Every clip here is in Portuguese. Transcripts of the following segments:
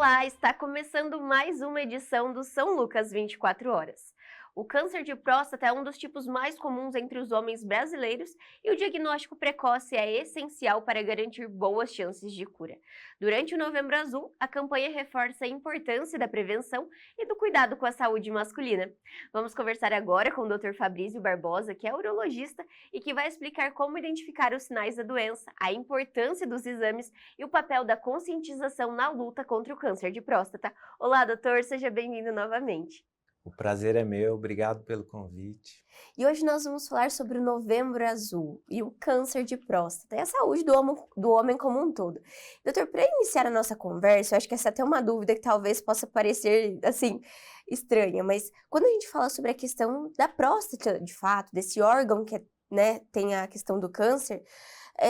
Olá, está começando mais uma edição do São Lucas 24 Horas. O câncer de próstata é um dos tipos mais comuns entre os homens brasileiros e o diagnóstico precoce é essencial para garantir boas chances de cura. Durante o Novembro Azul, a campanha reforça a importância da prevenção e do cuidado com a saúde masculina. Vamos conversar agora com o Dr. Fabrício Barbosa, que é urologista e que vai explicar como identificar os sinais da doença, a importância dos exames e o papel da conscientização na luta contra o câncer de próstata. Olá, doutor, seja bem-vindo novamente. O prazer é meu, obrigado pelo convite. E hoje nós vamos falar sobre o Novembro Azul e o câncer de próstata e a saúde do homem como um todo. Doutor, para iniciar a nossa conversa, eu acho que essa é até uma dúvida que talvez possa parecer, assim, estranha, mas quando a gente fala sobre a questão da próstata, de fato, desse órgão que, né, tem a questão do câncer,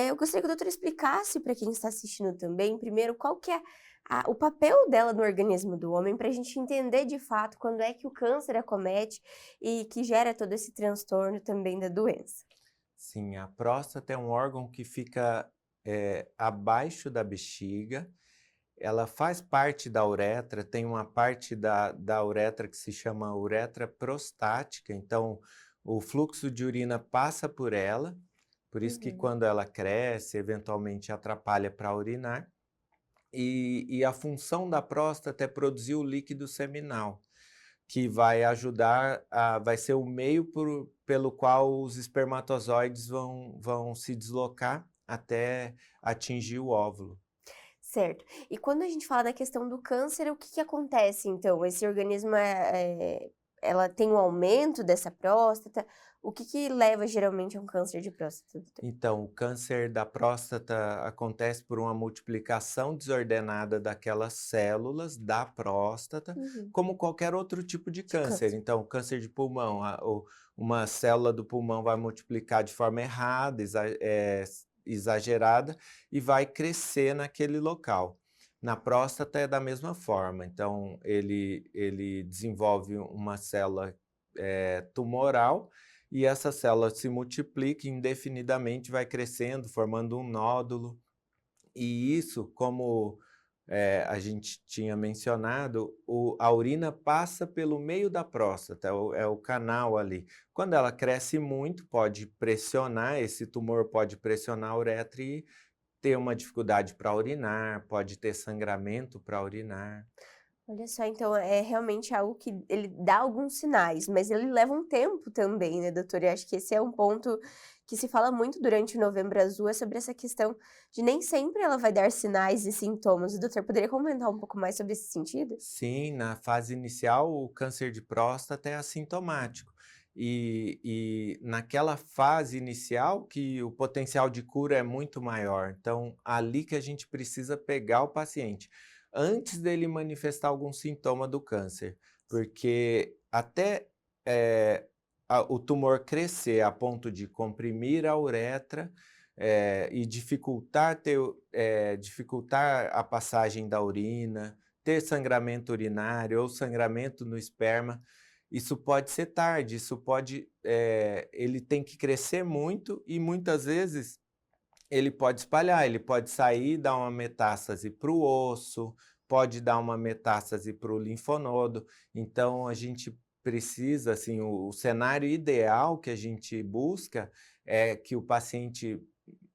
eu gostaria que o doutor explicasse para quem está assistindo também, primeiro, qual que é o papel dela no organismo do homem, para a gente entender de fato quando é que o câncer acomete e que gera todo esse transtorno também da doença. Sim, a próstata é um órgão que fica abaixo da bexiga, ela faz parte da uretra, tem uma parte da uretra que se chama uretra prostática, então o fluxo de urina passa por ela, por isso que Uhum. quando ela cresce, eventualmente atrapalha para urinar, e a função da próstata é produzir o líquido seminal, que vai ajudar, vai ser o meio pelo qual os espermatozoides vão se deslocar até atingir o óvulo. Certo. E quando a gente fala da questão do câncer, o que que acontece então? Esse organismo ela tem um aumento dessa próstata? O que que leva geralmente a um câncer de próstata, doutor? Então, o câncer da próstata acontece por uma multiplicação desordenada daquelas células da próstata, Uhum. como qualquer outro tipo de De câncer. câncer. Então, o câncer de pulmão, uma célula do pulmão vai multiplicar de forma errada, exagerada, e vai crescer naquele local. Na próstata é da mesma forma. Então, ele desenvolve uma célula tumoral, e essa célula se multiplica indefinidamente, vai crescendo, formando um nódulo. E isso, como a gente tinha mencionado, a urina passa pelo meio da próstata, é o canal ali. Quando ela cresce muito, pode pressionar, esse tumor pode pressionar a uretra e ter uma dificuldade para urinar, pode ter sangramento para urinar. Olha só, então é realmente algo que ele dá alguns sinais, mas ele leva um tempo também, né, doutora? Eu acho que esse é um ponto que se fala muito durante o Novembro Azul, é sobre essa questão de nem sempre ela vai dar sinais e sintomas. O doutor poderia comentar um pouco mais sobre esse sentido? Sim, na fase inicial, o câncer de próstata é assintomático. E naquela fase inicial que o potencial de cura é muito maior. Então, ali que a gente precisa pegar o paciente, antes dele manifestar algum sintoma do câncer. Porque até o tumor crescer a ponto de comprimir a uretra, e dificultar a passagem da urina, ter sangramento urinário ou sangramento no esperma, isso pode ser tarde, ele tem que crescer muito e muitas vezes ele pode espalhar, ele pode sair e dar uma metástase para o osso, pode dar uma metástase para o linfonodo, então a gente precisa, assim, o cenário ideal que a gente busca é que o paciente,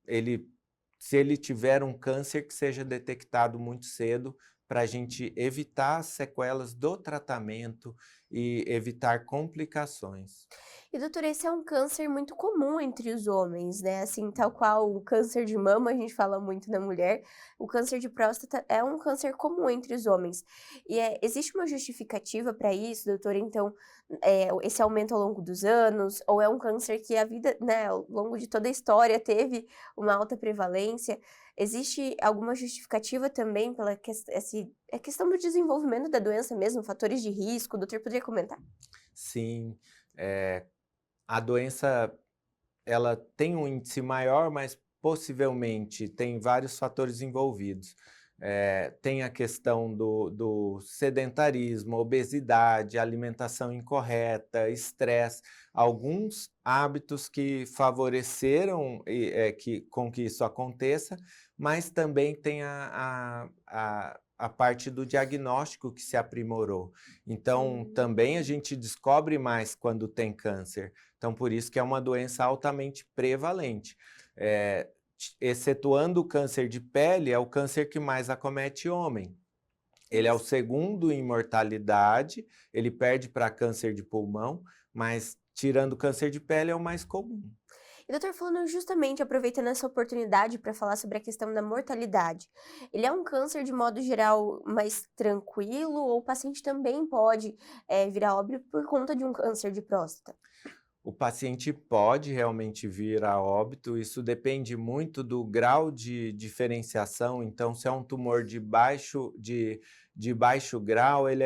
ele, se ele tiver um câncer, que seja detectado muito cedo, para a gente evitar as sequelas do tratamento e evitar complicações. E doutora, esse é um câncer muito comum entre os homens, né, assim, tal qual o câncer de mama, a gente fala muito na mulher, o câncer de próstata é um câncer comum entre os homens. E, existe uma justificativa para isso, doutora? Então, esse aumento ao longo dos anos, ou é um câncer que a vida, né, ao longo de toda a história teve uma alta prevalência? Existe alguma justificativa também pela a questão do desenvolvimento da doença mesmo, fatores de risco? O doutor poderia comentar? Sim, a doença, ela tem um índice maior, mas possivelmente tem vários fatores envolvidos. Tem a questão do sedentarismo, obesidade, alimentação incorreta, estresse, alguns hábitos que favoreceram com que isso aconteça, mas também tem a parte do diagnóstico que se aprimorou. Então, também a gente descobre mais quando tem câncer. Então, por isso que é uma doença altamente prevalente. Excetuando o câncer de pele, é o câncer que mais acomete homem. Ele é o segundo em mortalidade, ele perde para câncer de pulmão, mas tirando o câncer de pele é o mais comum. E doutor, falando justamente, aproveitando essa oportunidade para falar sobre a questão da mortalidade, ele é um câncer de modo geral mais tranquilo ou o paciente também pode vir a óbito por conta de um câncer de próstata? O paciente pode realmente vir a óbito, isso depende muito do grau de diferenciação. Então, se é um tumor de baixo grau, ele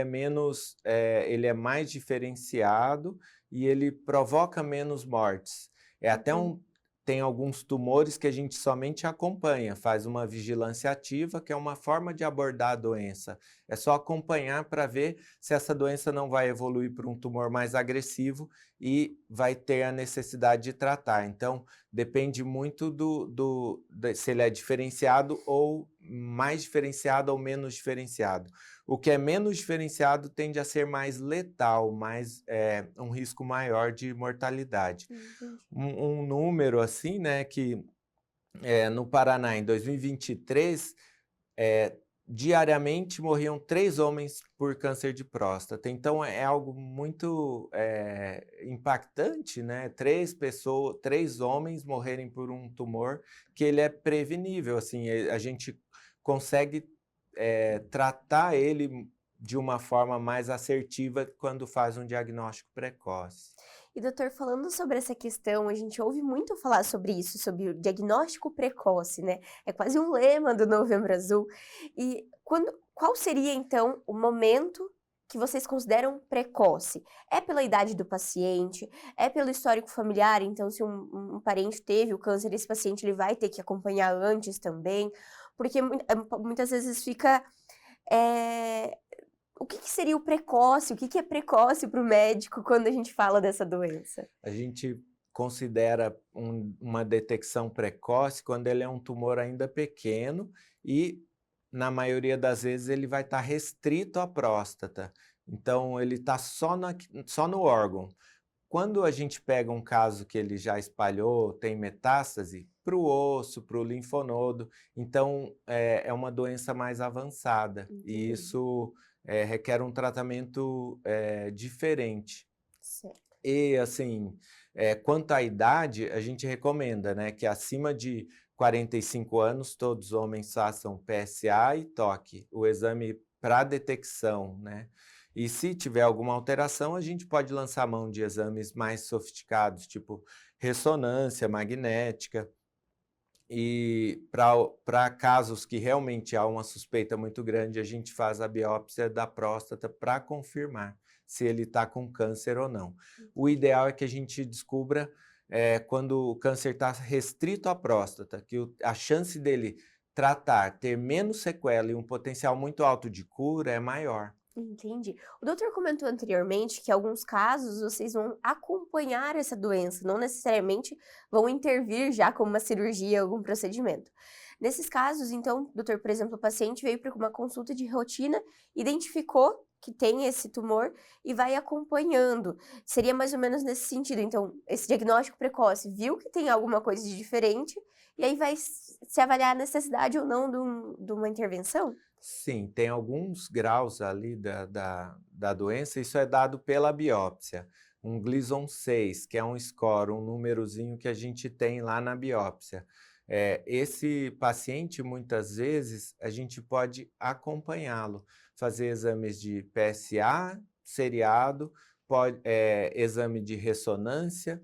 ele é mais diferenciado e ele provoca menos mortes. Tem alguns tumores que a gente somente acompanha, faz uma vigilância ativa, que é uma forma de abordar a doença. É só acompanhar para ver se essa doença não vai evoluir para um tumor mais agressivo e vai ter a necessidade de tratar. Então, depende muito se ele é diferenciado ou mais diferenciado ou menos diferenciado. O que é menos diferenciado tende a ser mais letal, um risco maior de mortalidade. Um número assim, né, que no Paraná, em 2023, diariamente morriam 3 homens por câncer de próstata. Então, é algo muito impactante, né? 3 homens morrerem por um tumor que ele é prevenível. Assim, a gente consegue tratar ele de uma forma mais assertiva quando faz um diagnóstico precoce. E doutor, falando sobre essa questão, a gente ouve muito falar sobre isso, sobre o diagnóstico precoce, né? É quase um lema do Novembro Azul. E qual seria, então, o momento que vocês consideram precoce? É pela idade do paciente? É pelo histórico familiar? Então, se um parente teve o câncer, esse paciente ele vai ter que acompanhar antes também? Porque muitas vezes fica... O que seria o precoce? O que é precoce para o médico quando a gente fala dessa doença? A gente considera uma detecção precoce quando ele é um tumor ainda pequeno e, na maioria das vezes, ele vai estar restrito à próstata. Então, ele está só no órgão. Quando a gente pega um caso que ele já espalhou, tem metástase, para o osso, para o linfonodo, então é uma doença mais avançada. E isso requer um tratamento diferente. Certo. E, assim, quanto à idade, a gente recomenda, né, que acima de 45 anos, todos os homens façam PSA e toque, o exame para detecção, né? E se tiver alguma alteração, a gente pode lançar mão de exames mais sofisticados, tipo ressonância magnética. E para casos que realmente há uma suspeita muito grande, a gente faz a biópsia da próstata para confirmar se ele está com câncer ou não. O ideal é que a gente descubra quando o câncer está restrito à próstata, que a chance dele tratar, ter menos sequela e um potencial muito alto de cura é maior. Entendi. O doutor comentou anteriormente que em alguns casos vocês vão acompanhar essa doença, não necessariamente vão intervir já com uma cirurgia, algum procedimento. Nesses casos, então, doutor, por exemplo, o paciente veio para uma consulta de rotina, identificou que tem esse tumor e vai acompanhando. Seria mais ou menos nesse sentido. Então, esse diagnóstico precoce viu que tem alguma coisa de diferente e aí vai se avaliar a necessidade ou não de uma intervenção? Sim, tem alguns graus ali da doença, isso é dado pela biópsia. Um Gleason 6, que é um score, um númerozinho que a gente tem lá na biópsia. Esse paciente, muitas vezes, a gente pode acompanhá-lo, fazer exames de PSA, seriado, exame de ressonância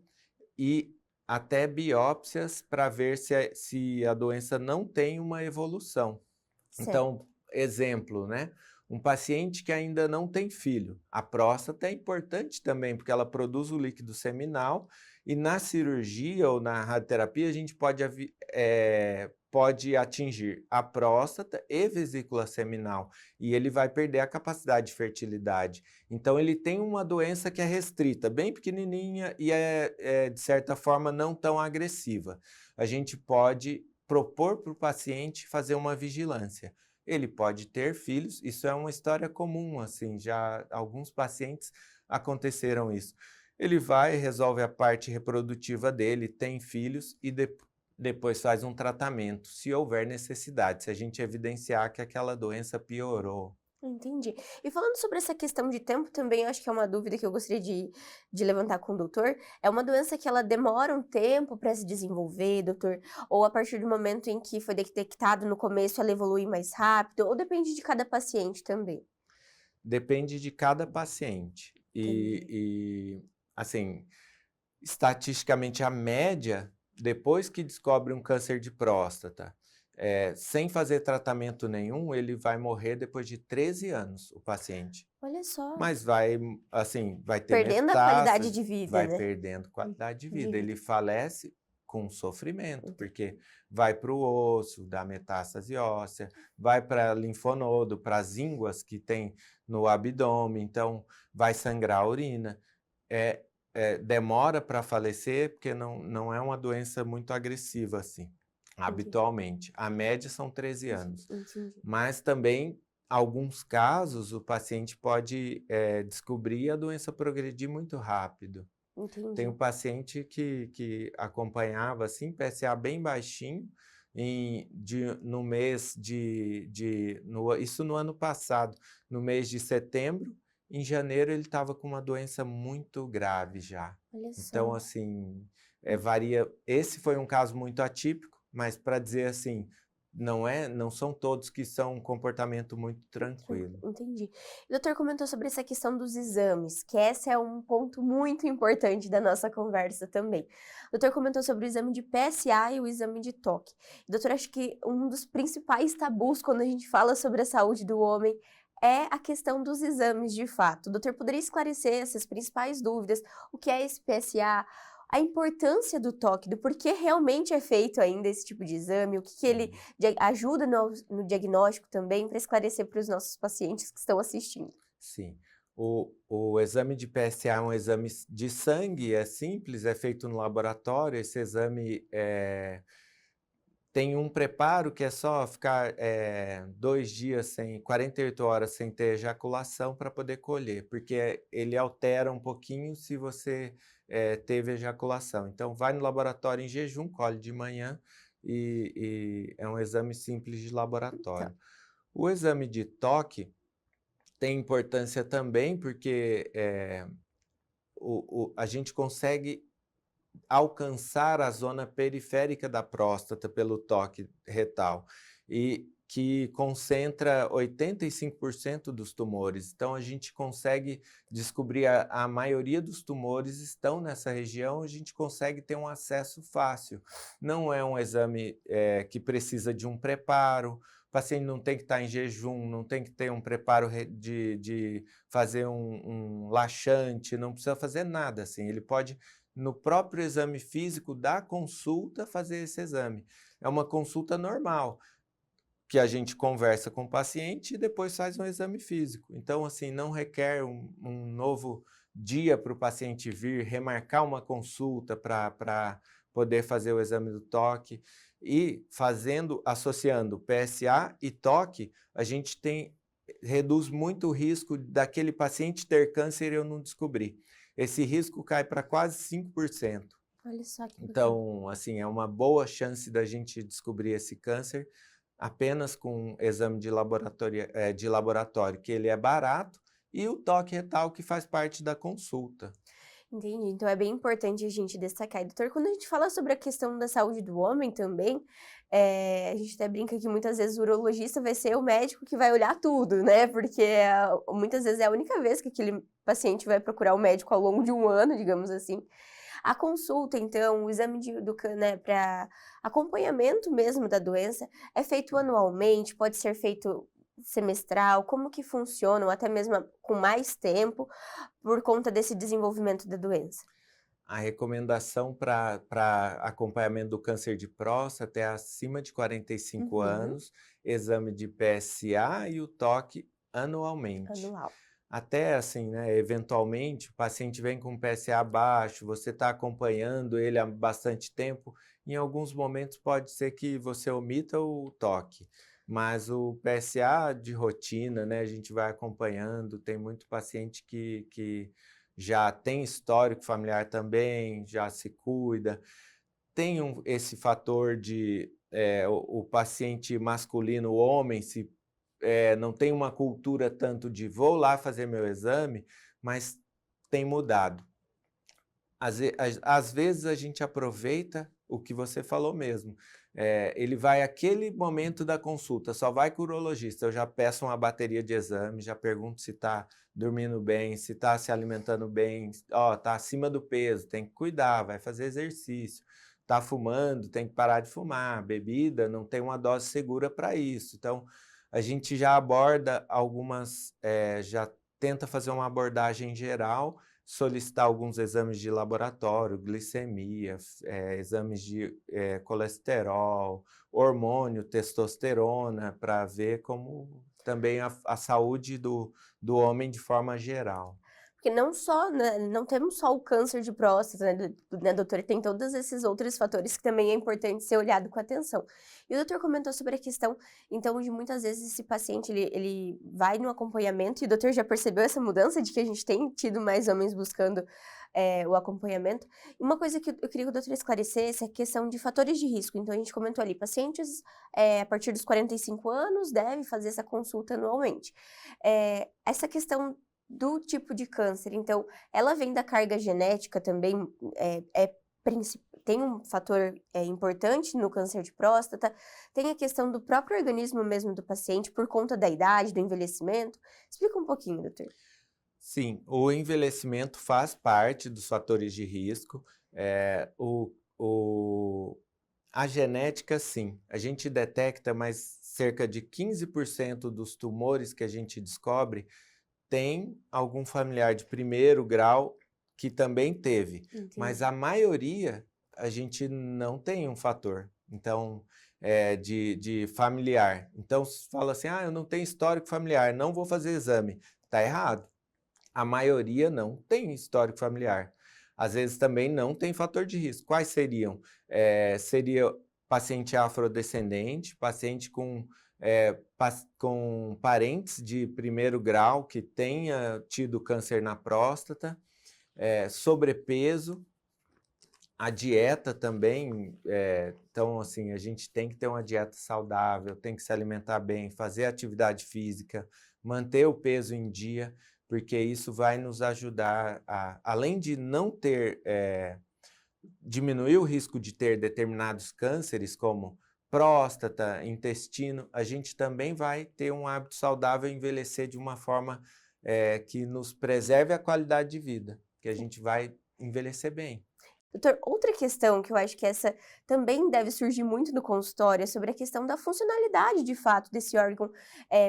e até biópsias para ver se a doença não tem uma evolução. Certo. Então, exemplo, né? Um paciente que ainda não tem filho. A próstata é importante também, porque ela produz o líquido seminal e na cirurgia ou na radioterapia a gente pode atingir a próstata e vesícula seminal e ele vai perder a capacidade de fertilidade. Então, ele tem uma doença que é restrita, bem pequenininha e de certa forma, não tão agressiva. A gente pode propor para o paciente fazer uma vigilância. ele pode ter filhos, isso é uma história comum, assim, já alguns pacientes aconteceram isso. Ele vai, resolve a parte reprodutiva dele, tem filhos e depois faz um tratamento, se houver necessidade, se a gente evidenciar que aquela doença piorou. Entendi. E falando sobre essa questão de tempo também, eu acho que é uma dúvida que eu gostaria de levantar com o doutor. É uma doença que ela demora um tempo para se desenvolver, doutor? Ou a partir do momento em que foi detectado no começo, ela evolui mais rápido? Ou depende de cada paciente também? Depende de cada paciente. Entendi. Assim, estatisticamente, a média, depois que descobre um câncer de próstata, sem fazer tratamento nenhum, ele vai morrer depois de 13 anos, o paciente. Olha só. Mas vai, assim, vai ter Perdendo a qualidade metástase, de vida, vai né? perdendo qualidade de De vida. vida. Ele falece com sofrimento, Entendi. porque vai para o osso, dá metástase óssea, vai para linfonodo, para as ínguas que tem no abdômen, então vai sangrar a urina. É, demora para falecer, porque não é uma doença muito agressiva, assim, Entendi. habitualmente. A média são 13 anos. Entendi. Mas também, alguns casos, o paciente pode descobrir a doença progredir muito rápido. Tem um Entendi. paciente que acompanhava, assim, PSA bem baixinho, no mês isso no ano passado, no mês de setembro, em janeiro ele estava com uma doença muito grave já. Olha Então, só. assim, varia. Esse foi um caso muito atípico, mas para dizer assim, não são todos que são um comportamento muito tranquilo. Entendi. O doutor comentou sobre essa questão dos exames, que esse é um ponto muito importante da nossa conversa também. O doutor comentou sobre o exame de PSA e o exame de toque. Doutor, acho que um dos principais tabus quando a gente fala sobre a saúde do homem é a questão dos exames de fato. O doutor poderia esclarecer essas principais dúvidas? O que é esse PSA? A importância do toque, do porquê realmente é feito ainda esse tipo de exame, o que ele Sim. ajuda no diagnóstico também, para esclarecer para os nossos pacientes que estão assistindo. Sim. O exame de PSA é um exame de sangue, é simples, é feito no laboratório. Esse exame tem um preparo que é só ficar 2 dias, 48 horas sem ter ejaculação para poder colher, porque ele altera um pouquinho se você teve ejaculação. Então, vai no laboratório em jejum, colhe de manhã e é um exame simples de Então, laboratório. O exame de toque tem importância também porque a gente consegue alcançar a zona periférica da próstata pelo toque retal e que concentra 85% dos tumores. Então a gente consegue descobrir a maioria dos tumores estão nessa região, a gente consegue ter um acesso fácil. Não é um exame que precisa de um preparo. O paciente não tem que estar em jejum, não tem que ter um preparo de fazer um laxante, não precisa fazer nada assim. Ele pode no próprio exame físico da consulta fazer esse exame. É uma consulta normal, que a gente conversa com o paciente e depois faz um exame físico. Então, assim, não requer um novo dia para o paciente vir, remarcar uma consulta para poder fazer o exame do toque. E associando PSA e toque, a gente reduz muito o risco daquele paciente ter câncer e eu não descobrir. Esse risco cai para quase 5%. olha só que bacana. Então, assim, é uma boa chance da gente descobrir esse câncer apenas com exame de laboratório, que ele é barato, e o toque retal, que faz parte da consulta. Entendi. Então é bem importante a gente destacar. E, doutor, quando a gente fala sobre a questão da saúde do homem também, a gente até brinca que muitas vezes o urologista vai ser o médico que vai olhar tudo, né? Porque muitas vezes é a única vez que aquele paciente vai procurar o médico ao longo de um ano, digamos assim. A consulta, então, o exame né, para acompanhamento mesmo da doença, é feito anualmente, pode ser feito semestral, como que funciona, ou até mesmo com mais tempo, por conta desse desenvolvimento da doença? A recomendação para acompanhamento do câncer de próstata é acima de 45 Uhum, anos, exame de PSA e o toque anualmente. anual. Até assim, né, eventualmente, o paciente vem com PSA baixo, você está acompanhando ele há bastante tempo, em alguns momentos pode ser que você omita o toque. Mas o PSA de rotina, né, a gente vai acompanhando, tem muito paciente que já tem histórico familiar também, já se cuida. Tem esse fator de o paciente masculino, o homem, se não tem uma cultura tanto de vou lá fazer meu exame, mas tem mudado. Às vezes a gente aproveita o que você falou mesmo. Ele vai aquele momento da consulta, só vai com o urologista. Eu já peço uma bateria de exames, já pergunto se está dormindo bem, se está se alimentando bem, ó, está acima do peso, tem que cuidar, vai fazer exercício. Está fumando, tem que parar de fumar. Bebida, não tem uma dose segura para isso. Então, a gente já aborda algumas, já tenta fazer uma abordagem geral, solicitar alguns exames de laboratório, glicemia, exames de colesterol, hormônio, testosterona, para ver como também a saúde do homem de forma geral. Porque não só, né, não temos só o câncer de próstata, né, doutor? Tem todos esses outros fatores que também é importante ser olhado com atenção. E o doutor comentou sobre a questão, então, de muitas vezes esse paciente, ele vai no acompanhamento, e o doutor já percebeu essa mudança de que a gente tem tido mais homens buscando o acompanhamento. E uma coisa que eu queria que o doutor esclarecesse é a questão de fatores de risco. Então, a gente comentou ali, pacientes a partir dos 45 anos devem fazer essa consulta anualmente. Essa questão do tipo de câncer, então, ela vem da carga genética também, tem um fator importante no câncer de próstata, tem a questão do próprio organismo mesmo do paciente, por conta da idade, do envelhecimento. Explica um pouquinho, doutor. Sim, o envelhecimento faz parte dos fatores de risco. A genética, sim. A gente detecta, mas cerca de 15% dos tumores que a gente descobre tem algum familiar de primeiro grau que também teve. Entendi. Mas a maioria, a gente não tem um fator. Então, de familiar. Então, se fala assim, eu não tenho histórico familiar, não vou fazer exame. Está errado. A maioria não tem histórico familiar. Às vezes também não tem fator de risco. Quais seriam? Seria paciente afrodescendente, paciente com parentes de primeiro grau que tenha tido câncer na próstata, sobrepeso, a dieta também. Então, assim, a gente tem que ter uma dieta saudável, tem que se alimentar bem, fazer atividade física, manter o peso em dia, porque isso vai nos ajudar além de não ter, diminuir o risco de ter determinados cânceres, como próstata, intestino, a gente também vai ter um hábito saudável e envelhecer de uma forma que nos preserve a qualidade de vida, que a gente vai envelhecer bem. Doutor, outra questão que eu acho que essa também deve surgir muito no consultório é sobre a questão da funcionalidade, de fato, desse órgão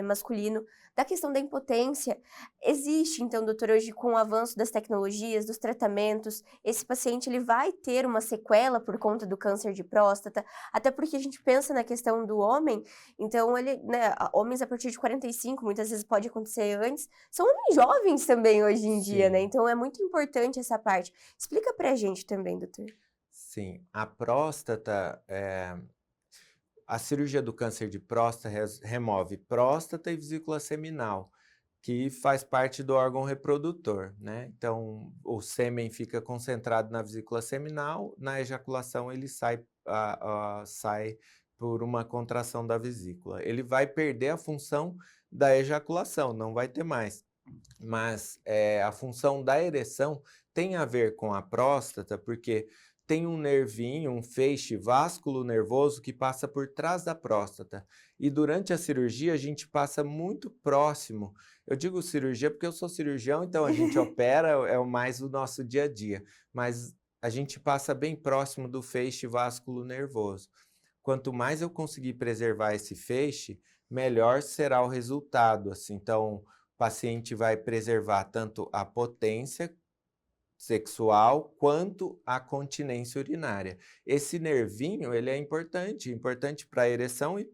masculino, da questão da impotência. Existe, então, doutor, hoje com o avanço das tecnologias, dos tratamentos, esse paciente ele vai ter uma sequela por conta do câncer de próstata, até porque a gente pensa na questão do homem, então ele, né, homens a partir de 45, muitas vezes pode acontecer antes, são homens jovens também hoje em dia, né? Sim. Então é muito importante essa parte. Explica pra gente também, doutor. Sim, a próstata, a cirurgia do câncer de próstata remove próstata e vesícula seminal, que faz parte do órgão reprodutor, né? Então, o sêmen fica concentrado na vesícula seminal, na ejaculação ele sai por uma contração da vesícula. Ele vai perder a função da ejaculação, não vai ter mais. Mas a função da ereção tem a ver com a próstata, porque tem um nervinho, um feixe vasculo nervoso que passa por trás da próstata. E durante a cirurgia a gente passa muito próximo. Eu digo cirurgia porque eu sou cirurgião, então a gente opera, é mais o nosso dia a dia. Mas a gente passa bem próximo do feixe vasculo nervoso. Quanto mais eu conseguir preservar esse feixe, melhor será o resultado. Assim. Então, o paciente vai preservar tanto a potência sexual quanto a continência urinária. Esse nervinho, ele é importante para a ereção e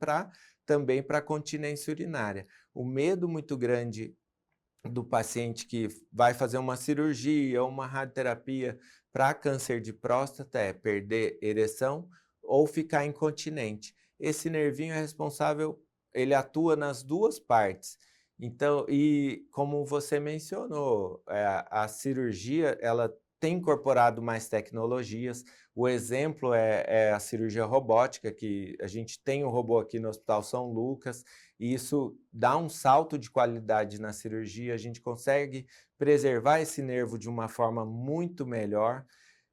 também para a continência urinária. O medo muito grande do paciente que vai fazer uma cirurgia ou uma radioterapia para câncer de próstata é perder ereção ou ficar incontinente. Esse nervinho é responsável ele atua nas duas partes. Então, e como você mencionou, a cirurgia, ela tem incorporado mais tecnologias. O exemplo é a cirurgia robótica, que a gente tem um robô aqui no Hospital São Lucas, e isso dá um salto de qualidade na cirurgia, a gente consegue preservar esse nervo de uma forma muito melhor,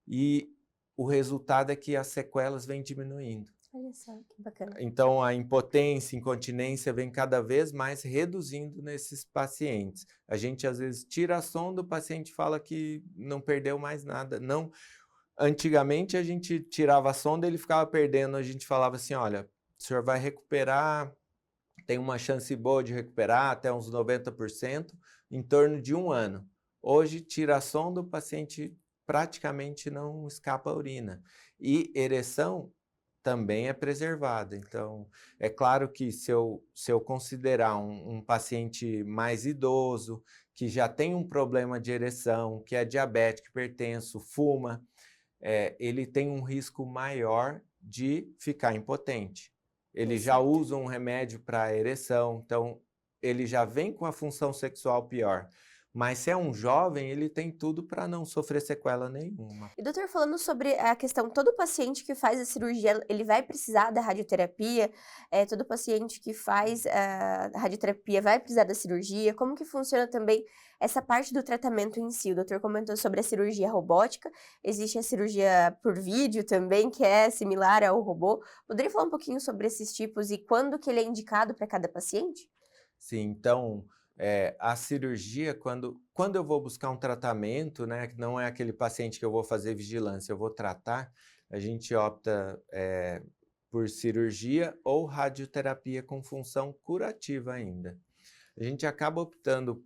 e o resultado é que as sequelas vêm diminuindo. Olha só, que bacana. Então, a impotência, incontinência vem cada vez mais reduzindo nesses pacientes. A gente, às vezes, tira a sonda, o paciente fala que não perdeu mais nada. Não, antigamente, a gente tirava a sonda, ele ficava perdendo. A gente falava assim, olha, o senhor vai recuperar, tem uma chance boa de recuperar até uns 90%, em torno de 1 ano. Hoje, tira a sonda, o paciente praticamente não escapa a urina. E ereção também é preservada. Então, é claro que se eu considerar um paciente mais idoso, que já tem um problema de ereção, que é diabético, hipertenso, fuma, ele tem um risco maior de ficar impotente. Ele já usa um remédio para ereção, então ele já vem com a função sexual pior. Mas se é um jovem, ele tem tudo para não sofrer sequela nenhuma. E doutor, falando sobre a questão, todo paciente que faz a cirurgia, ele vai precisar da radioterapia? Todo paciente que faz a radioterapia vai precisar da cirurgia? Como que funciona também essa parte do tratamento em si? O doutor comentou sobre a cirurgia robótica, existe a cirurgia por vídeo também, que é similar ao robô. Poderia falar um pouquinho sobre esses tipos e quando que ele é indicado para cada paciente? Sim, então, a cirurgia, quando eu vou buscar um tratamento, né, que não é aquele paciente que eu vou fazer vigilância, eu vou tratar, a gente opta por cirurgia ou radioterapia com função curativa ainda. A gente acaba optando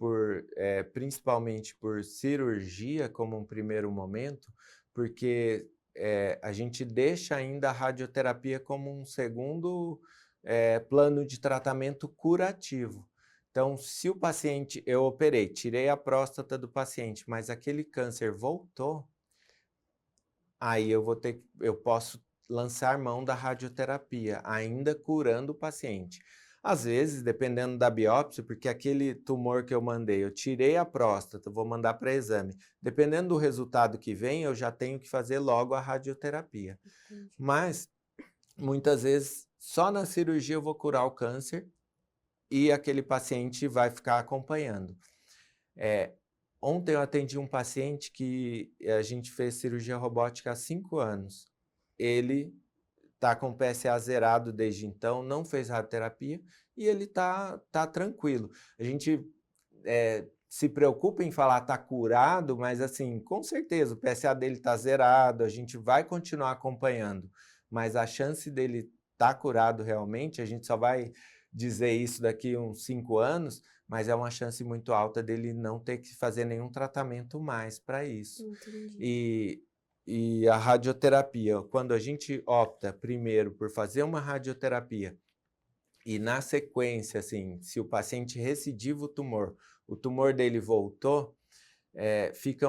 principalmente por cirurgia como um primeiro momento, porque a gente deixa ainda a radioterapia como um segundo plano de tratamento curativo. Então, se o paciente, eu operei, tirei a próstata do paciente, mas aquele câncer voltou, aí eu posso lançar mão da radioterapia, ainda curando o paciente. Às vezes, dependendo da biópsia, porque aquele tumor que eu mandei, eu tirei a próstata, vou mandar para exame. Dependendo do resultado que vem, eu já tenho que fazer logo a radioterapia. Entendi. Mas, muitas vezes, só na cirurgia eu vou curar o câncer e aquele paciente vai ficar acompanhando. Ontem eu atendi um paciente que a gente fez cirurgia robótica há 5 anos. Ele está com o PSA zerado desde então, não fez radioterapia e ele tá tranquilo. A gente se preocupa em falar está curado, mas assim, com certeza o PSA dele está zerado, a gente vai continuar acompanhando, mas a chance dele estar curado realmente, a gente só vai dizer isso daqui uns 5 anos, mas é uma chance muito alta dele não ter que fazer nenhum tratamento mais para isso. Entendi. E a radioterapia, quando a gente opta primeiro por fazer uma radioterapia e na sequência, assim, se o paciente recidiva o tumor dele voltou, fica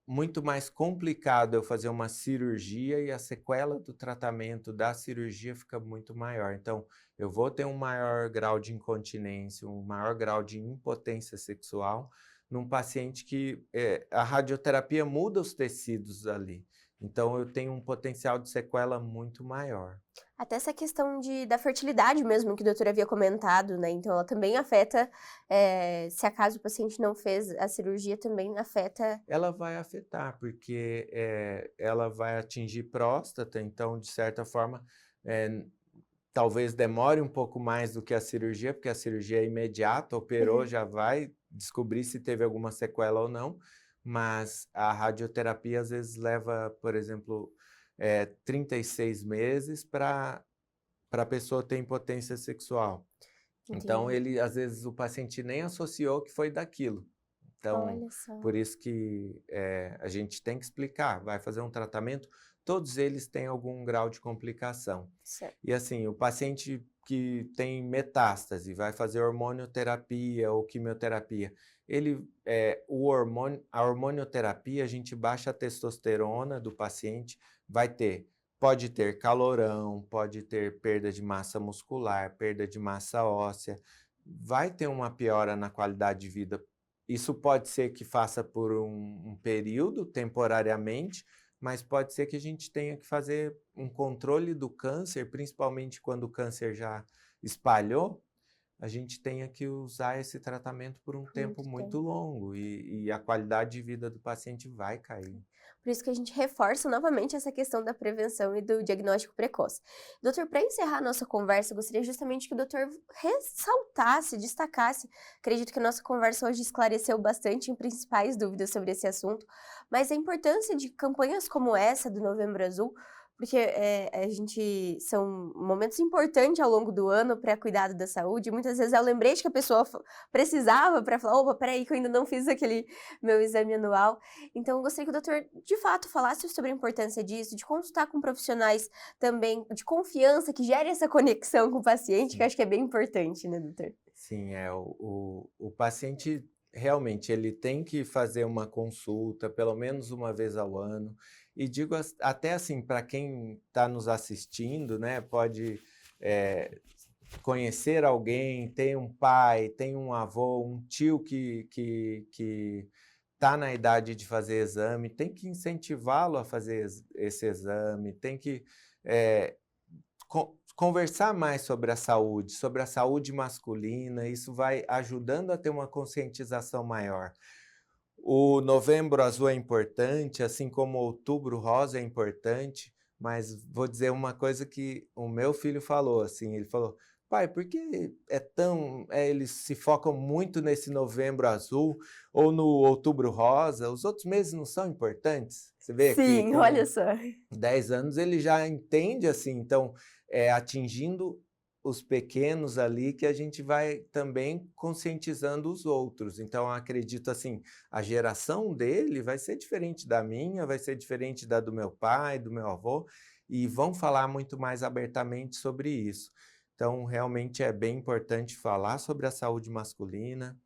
muito mais complicado eu fazer uma cirurgia e a sequela do tratamento da cirurgia fica muito maior. Então, eu vou ter um maior grau de incontinência, um maior grau de impotência sexual num paciente que a radioterapia muda os tecidos ali. Então, eu tenho um potencial de sequela muito maior. Até essa questão da fertilidade mesmo, que a doutora havia comentado, né? Então, ela também afeta, se acaso o paciente não fez a cirurgia, também afeta. Ela vai afetar, porque ela vai atingir próstata, então, de certa forma, talvez demore um pouco mais do que a cirurgia, porque a cirurgia é imediata, operou, já vai descobrir se teve alguma sequela ou não, mas a radioterapia às vezes leva, por exemplo, 36 meses para a pessoa ter impotência sexual. Então, Entendi. às vezes o paciente nem associou que foi daquilo. Então, Olha só. por isso que a gente tem que explicar, vai fazer um tratamento, todos eles têm algum grau de complicação. Certo. E assim, o paciente que tem metástase, vai fazer hormonioterapia ou quimioterapia, a hormonioterapia, a gente baixa a testosterona do paciente, vai ter pode ter calorão, pode ter perda de massa muscular, perda de massa óssea, vai ter uma piora na qualidade de vida. Isso pode ser que faça por um período, temporariamente, mas pode ser que a gente tenha que fazer um controle do câncer, principalmente quando o câncer já espalhou, a gente tenha que usar esse tratamento por um tempo muito longo e a qualidade de vida do paciente vai cair. Por isso que a gente reforça novamente essa questão da prevenção e do diagnóstico precoce. Doutor, para encerrar a nossa conversa, eu gostaria justamente que o doutor ressaltasse, destacasse. Acredito que a nossa conversa hoje esclareceu bastante em principais dúvidas sobre esse assunto, mas a importância de campanhas como essa do Novembro Azul, porque são momentos importantes ao longo do ano para cuidado da saúde. Muitas vezes é o lembrete que a pessoa precisava para falar, opa, peraí que eu ainda não fiz aquele meu exame anual. Então, eu gostaria que o doutor, de fato, falasse sobre a importância disso, de consultar com profissionais também de confiança, que gere essa conexão com o paciente, que eu acho que é bem importante, né, doutor? Sim, o paciente realmente ele tem que fazer uma consulta pelo menos uma vez ao ano. E digo até assim, para quem está nos assistindo, né, pode conhecer alguém, tem um pai, tem um avô, um tio que está na idade de fazer exame, tem que incentivá-lo a fazer esse exame, tem que conversar mais sobre a saúde masculina, isso vai ajudando a ter uma conscientização maior. O Novembro Azul é importante, assim como o Outubro Rosa é importante, mas vou dizer uma coisa que o meu filho falou, assim, ele falou, pai, por que eles se focam muito nesse Novembro Azul ou no Outubro Rosa? Os outros meses não são importantes? Você vê que Sim, olha só. 10 anos ele já entende assim, então atingindo os pequenos ali que a gente vai também conscientizando os outros. Então, eu acredito assim, a geração dele vai ser diferente da minha, vai ser diferente da do meu pai, do meu avô, e vão falar muito mais abertamente sobre isso. Então, realmente é bem importante falar sobre a saúde masculina,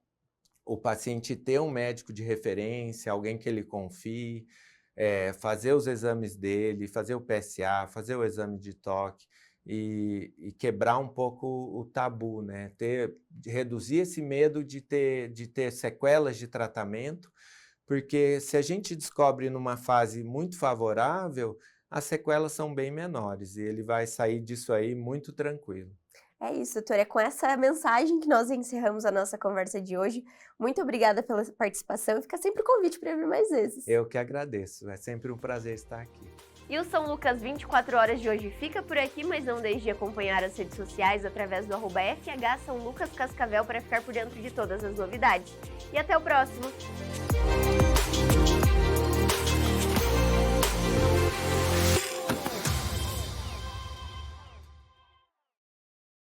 o paciente ter um médico de referência, alguém que ele confie, fazer os exames dele, fazer o PSA, fazer o exame de toque, e quebrar um pouco o tabu, né? Reduzir esse medo de ter sequelas de tratamento, porque se a gente descobre numa fase muito favorável, as sequelas são bem menores e ele vai sair disso aí muito tranquilo. É isso, doutor. É com essa mensagem que nós encerramos a nossa conversa de hoje. Muito obrigada pela participação e fica sempre o convite para vir mais vezes. Eu que agradeço, é sempre um prazer estar aqui. E o São Lucas 24 horas de hoje fica por aqui, mas não deixe de acompanhar as redes sociais através do @FH São Lucas Cascavel para ficar por dentro de todas as novidades. E até o próximo!